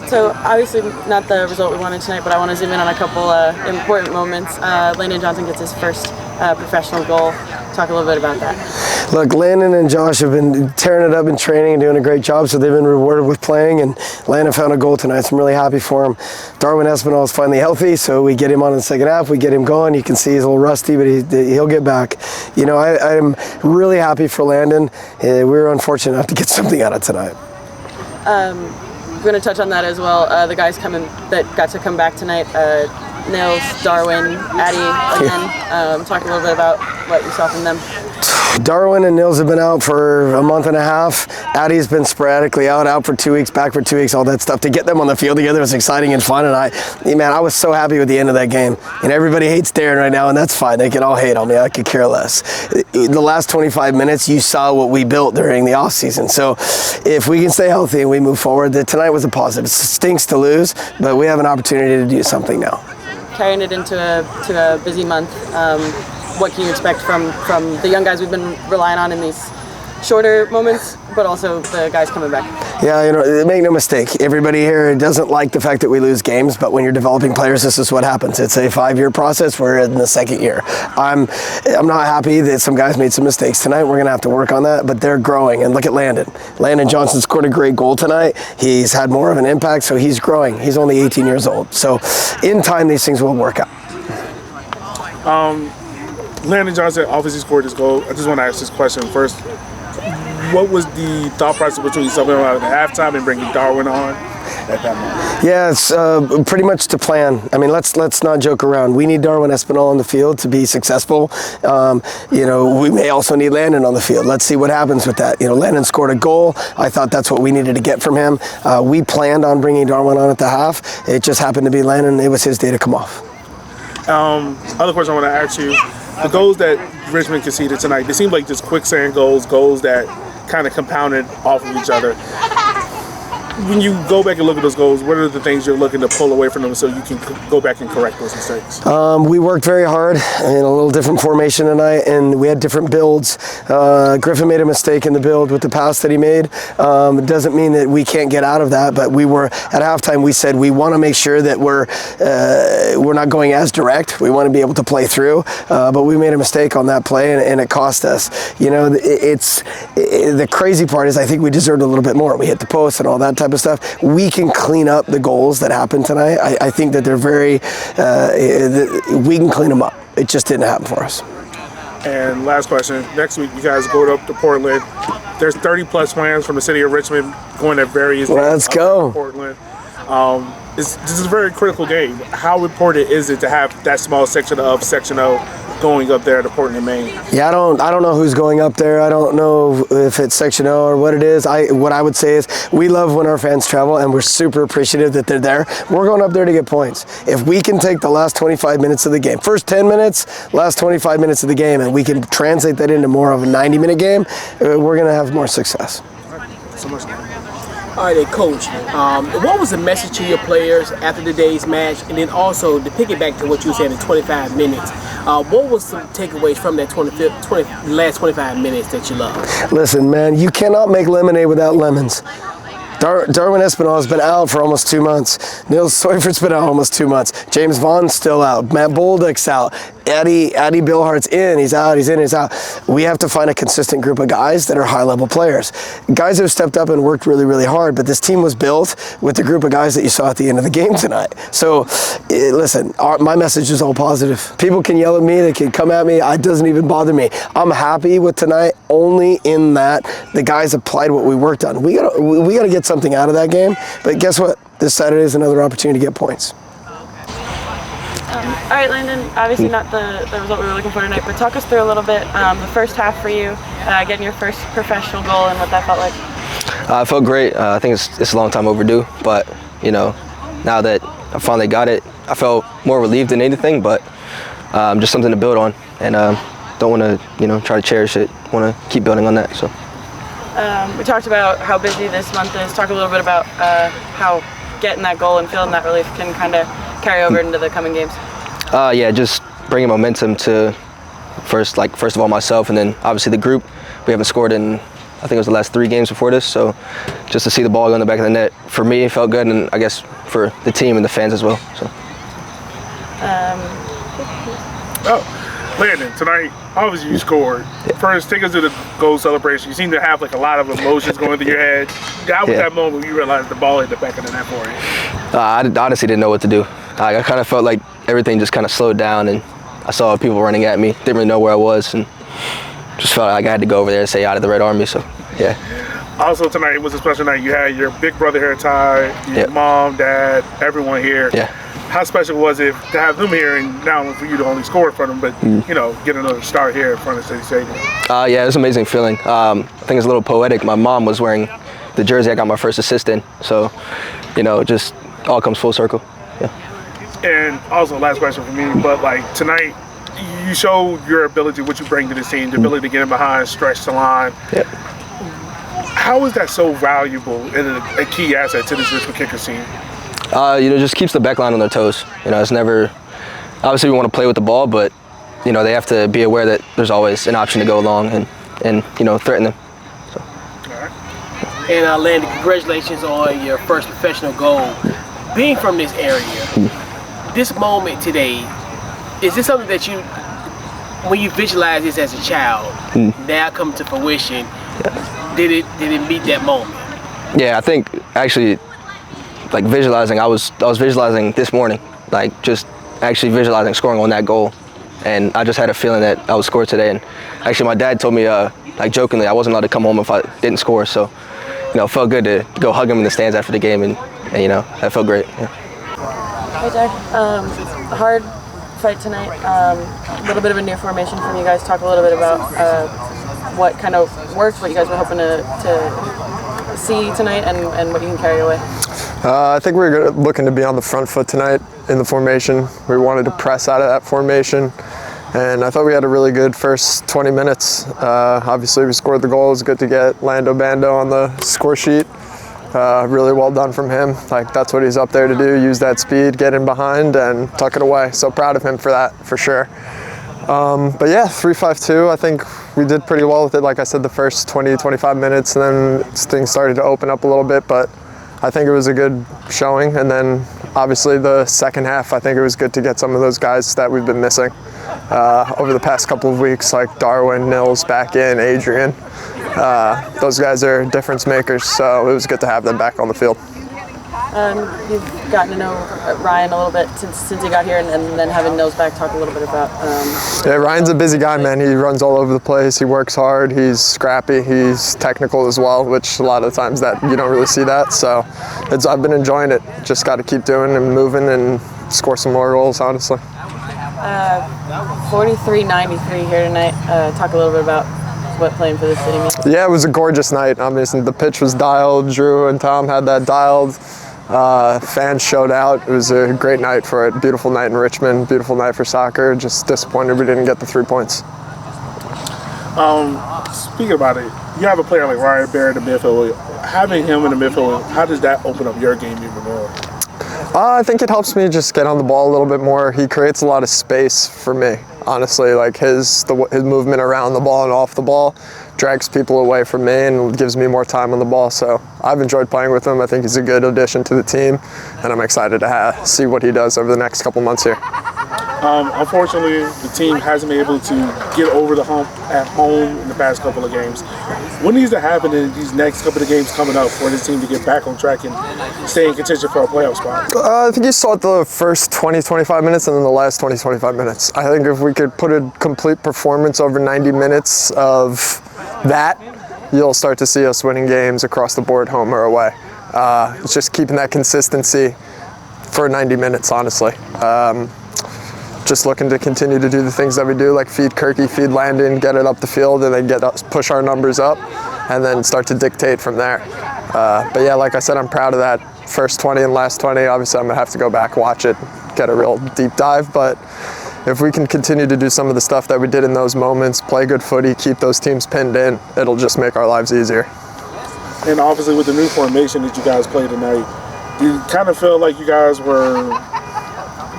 So obviously not the result we wanted tonight, but I want to zoom in on a couple important moments. Landon Johnson gets his first professional goal. Talk a little bit about that. Look, Landon and Josh have been tearing it up in training and doing a great job, so they've been rewarded with playing, and Landon found a goal tonight, so I'm really happy for him. Darwin Espinal is finally healthy, so we get him on in the second half, we get him going. You can see he's a little rusty, but he'll get back. You know, I'm really happy for Landon. We were unfortunate enough to get something out of tonight. We're going to touch on that as well. The guys that got to come back tonight, Nils, Darwin, Addy, again. Talk a little bit about what you saw from them. Darwin and Nils have been out for a month and a half. Addy's been sporadically out for 2 weeks, back for 2 weeks, all that stuff. To get them on the field together was exciting and fun, and I was so happy with the end of that game. And everybody hates Darren right now, and that's fine. They can all hate on me. I could care less. The last 25 minutes, you saw what we built during the offseason. So if we can stay healthy and we move forward, tonight was a positive. It stinks to lose, but we have an opportunity to do something now. Carrying it into a busy month. What can you expect from the young guys we've been relying on in these shorter moments, but also the guys coming back? Yeah, you know, make no mistake, everybody here doesn't like the fact that we lose games, but when you're developing players, this is what happens. It's a 5-year process. We're in the second year. I'm not happy that some guys made some mistakes tonight. We're going to have to work on that, but they're growing. And look at Landon. Landon Johnson scored a great goal tonight. He's had more of an impact, so he's growing. He's only 18 years old. So in time, these things will work out. Landon Johnson obviously scored this goal. I just want to ask this question first. What was the thought process between subbing him out at halftime and bringing Darwin on at that moment? Yeah, it's pretty much the plan. I mean, let's not joke around. We need Darwin Espinal on the field to be successful. You know, we may also need Landon on the field. Let's see what happens with that. You know, Landon scored a goal. I thought that's what we needed to get from him. We planned on bringing Darwin on at the half. It just happened to be Landon. It was his day to come off. Other question I want to ask you. The goals that Richmond conceded tonight, they seem like just quicksand goals that kind of compounded off of each other. When you go back and look at those goals, what are the things you're looking to pull away from them so you can go back and correct those mistakes? We worked very hard in a little different formation tonight, and we had different builds. Griffin made a mistake in the build with the pass that he made. It doesn't mean that we can't get out of that, but we were at halftime. We said we want to make sure that we're not going as direct. We want to be able to play through, but we made a mistake on that play, and it cost us. You know, the crazy part is I think we deserved a little bit more. We hit the post and all that type of stuff. We can clean up the goals that happened tonight. I think that they're very, we can clean them up. It just didn't happen for us. And last question, next week you guys go up to Portland. There's 30+ fans from the city of Richmond going to various Let's go. Portland. This is a very critical game. How important is it to have that small section of Section O going up there to Portland, Maine? Yeah, I don't know who's going up there. I don't know if it's Section O or what it is. What I would say is we love when our fans travel, and we're super appreciative that they're there. We're going up there to get points. If we can take the last 25 minutes of the game, first 10 minutes, last 25 minutes of the game, and we can translate that into more of a 90-minute game, we're going to have more success. All right. Thanks so much. All right, Coach, what was the message to your players after today's match? And then also, to piggyback to what you said in 25 minutes, what was some takeaways from that last 25 minutes that you loved? Listen, man, you cannot make lemonade without lemons. Darwin Espinal has been out for almost 2 months. Nils Soifert's been out almost 2 months. James Vaughn's still out. Matt Bolduc's out. Addy Billhart's in. He's out. He's in. He's out. We have to find a consistent group of guys that are high-level players. Guys who have stepped up and worked really, really hard, but this team was built with the group of guys that you saw at the end of the game tonight. So, listen, my message is all positive. People can yell at me. They can come at me. It doesn't even bother me. I'm happy with tonight only in that the guys applied what we worked on. We gotta get something out of that game, but guess what? This Saturday is another opportunity to get points. All right, Landon, obviously not the result we were looking for tonight, but talk us through a little bit the first half for you, getting your first professional goal and what that felt like. It felt great. I think it's a long time overdue, but, you know, now that I finally got it, I felt more relieved than anything, but just something to build on, and don't want to, you know, try to cherish it. Want to keep building on that, so. We talked about how busy this month is. Talk a little bit about how getting that goal and feeling that relief can kind of carry over into the coming games. Yeah, just bringing momentum to first of all myself, and then obviously the group. We haven't scored in I think it was the last 3 games before this. So just to see the ball go in the back of the net, for me, it felt good, and I guess for the team and the fans as well. So. Landon, tonight, obviously you scored. First, take us to the goal celebration. You seem to have like a lot of emotions going through your head. How was that moment when you realized the ball hit the back of the net for you? I honestly didn't know what to do. I kind of felt like everything just kind of slowed down, and I saw people running at me. Didn't really know where I was, and just felt like I had to go over there and say out of the Red Army. So, yeah. Also tonight was a special night. You had your big brother here, Ty, your mom, dad, everyone here. Yeah. How special was it to have them here, and not only for you to only score in front of them, but you know, get another start here in front of City Stadium? Yeah, it was an amazing feeling. I think it's a little poetic. My mom was wearing the jersey I got my first assist in, so you know, it just all comes full circle. Yeah. And also, last question for me, but like tonight, you show your ability, what you bring to this team, the ability to get in behind, stretch the line. Yep. How is that so valuable and a key asset to this Richmond Kickers team? You know, just keeps the back line on their toes. You know, it's never, obviously we want to play with the ball, but, you know, they have to be aware that there's always an option to go long and you know, threaten them. So. All right. And Landon, congratulations on your first professional goal. Being from this area, this moment today, is this something that you, when you visualize this as a child, now come to fruition, did it meet that moment? Yeah, I think actually, like visualizing, I was visualizing this morning, like just actually visualizing scoring on that goal, and I just had a feeling that I would score today. And actually, my dad told me, like jokingly, I wasn't allowed to come home if I didn't score. So, you know, it felt good to go hug him in the stands after the game, and you know, that felt great. Yeah. Hey, Jack. Hard fight tonight. A little bit of a new formation from you guys. Talk a little bit about what kind of worked, what you guys were hoping to see tonight, and what you can carry away. I think we were looking to be on the front foot tonight in the formation. We wanted to press out of that formation, and I thought we had a really good first 20 minutes. Obviously, we scored the goal. It was good to get Lando Bando on the score sheet. Really well done from him. Like, that's what he's up there to do, use that speed, get in behind, and tuck it away. So proud of him for that, for sure. But yeah, 3-5-2, I think we did pretty well with it. Like I said, the first 20, 25 minutes, and then things started to open up a little bit, but I think it was a good showing. And then obviously the second half, I think it was good to get some of those guys that we've been missing over the past couple of weeks, like Darwin, Nils back in, Adrian. Those guys are difference makers, so it was good to have them back on the field. You've gotten to know Ryan a little bit since he got here, and then having Nils back, talk a little bit about. Yeah, Ryan's a busy guy, man. He runs all over the place. He works hard. He's scrappy. He's technical as well, which a lot of the times that you don't really see that. So I've been enjoying it. Just got to keep doing and moving and score some more goals, honestly. 43-93 here tonight. Talk a little bit about what playing for this city means. Yeah, it was a gorgeous night. I mean, the pitch was dialed. Drew and Tom had that dialed. Fans showed out. It was a great night for it. Beautiful night in Richmond. Beautiful night for soccer. Just disappointed we didn't get the 3 points. Speaking about it, you have a player like Ryan Barrett in the midfield. Having him in the midfield, how does that open up your game even more? I think it helps me just get on the ball a little bit more. He creates a lot of space for me, honestly. Like his movement around the ball and off the ball drags people away from me and gives me more time on the ball. So I've enjoyed playing with him. I think he's a good addition to the team, and I'm excited to see what he does over the next couple months here. Unfortunately, the team hasn't been able to get over the hump at home in the past couple of games. What needs to happen in these next couple of games coming up for this team to get back on track and stay in contention for a playoff spot? I think you saw it the first 20-25 minutes and then the last 20-25 minutes. I think if we could put a complete performance over 90 minutes of that, you'll start to see us winning games across the board, home or away. It's just keeping that consistency for 90 minutes, honestly. Just looking to continue to do the things that we do, like feed Kirky, feed Landon, get it up the field, and then push our numbers up, and then start to dictate from there. But yeah, like I said, I'm proud of that first 20 and last 20. Obviously, I'm gonna have to go back, watch it, get a real deep dive. But if we can continue to do some of the stuff that we did in those moments, play good footy, keep those teams pinned in, it'll just make our lives easier. And obviously, with the new formation that you guys played tonight, do you kind of feel like you guys were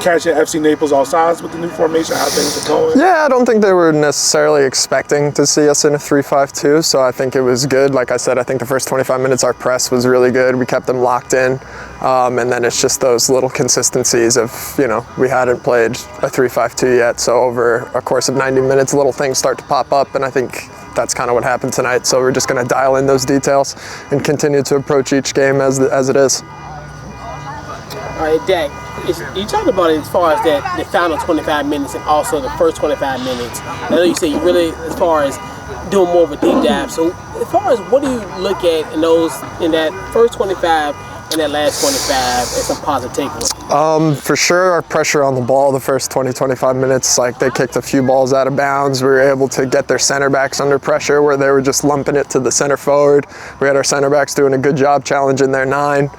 catching FC Naples all sides with the new formation, how things are going? Yeah, I don't think they were necessarily expecting to see us in a 3-5-2, so I think it was good. Like I said, I think the first 25 minutes our press was really good. We kept them locked in, and then it's just those little consistencies of, you know, we hadn't played a 3-5-2 yet, so over a course of 90 minutes, little things start to pop up, and I think that's kind of what happened tonight. So we're just going to dial in those details and continue to approach each game as it is. All right, Dak, you talked about it as far as the final 25 minutes and also the first 25 minutes. I know you said you really, as far as doing more of a deep dive. So as far as what do you look at in that first 25 and that last 25 as some positive takeaways? For sure, our pressure on the ball the first 20-25 minutes, like they kicked a few balls out of bounds. We were able to get their center backs under pressure where they were just lumping it to the center forward. We had our center backs doing a good job challenging their 9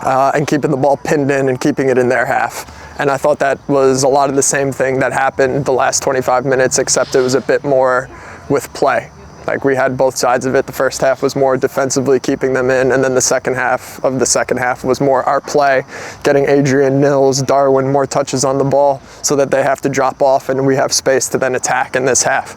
and keeping the ball pinned in and keeping it in their half. And I thought that was a lot of the same thing that happened the last 25 minutes, except it was a bit more with play. Like we had both sides of it. The first half was more defensively keeping them in, and then the second half was more our play, getting Adrian, Nils, Darwin more touches on the ball so that they have to drop off and we have space to then attack in this half.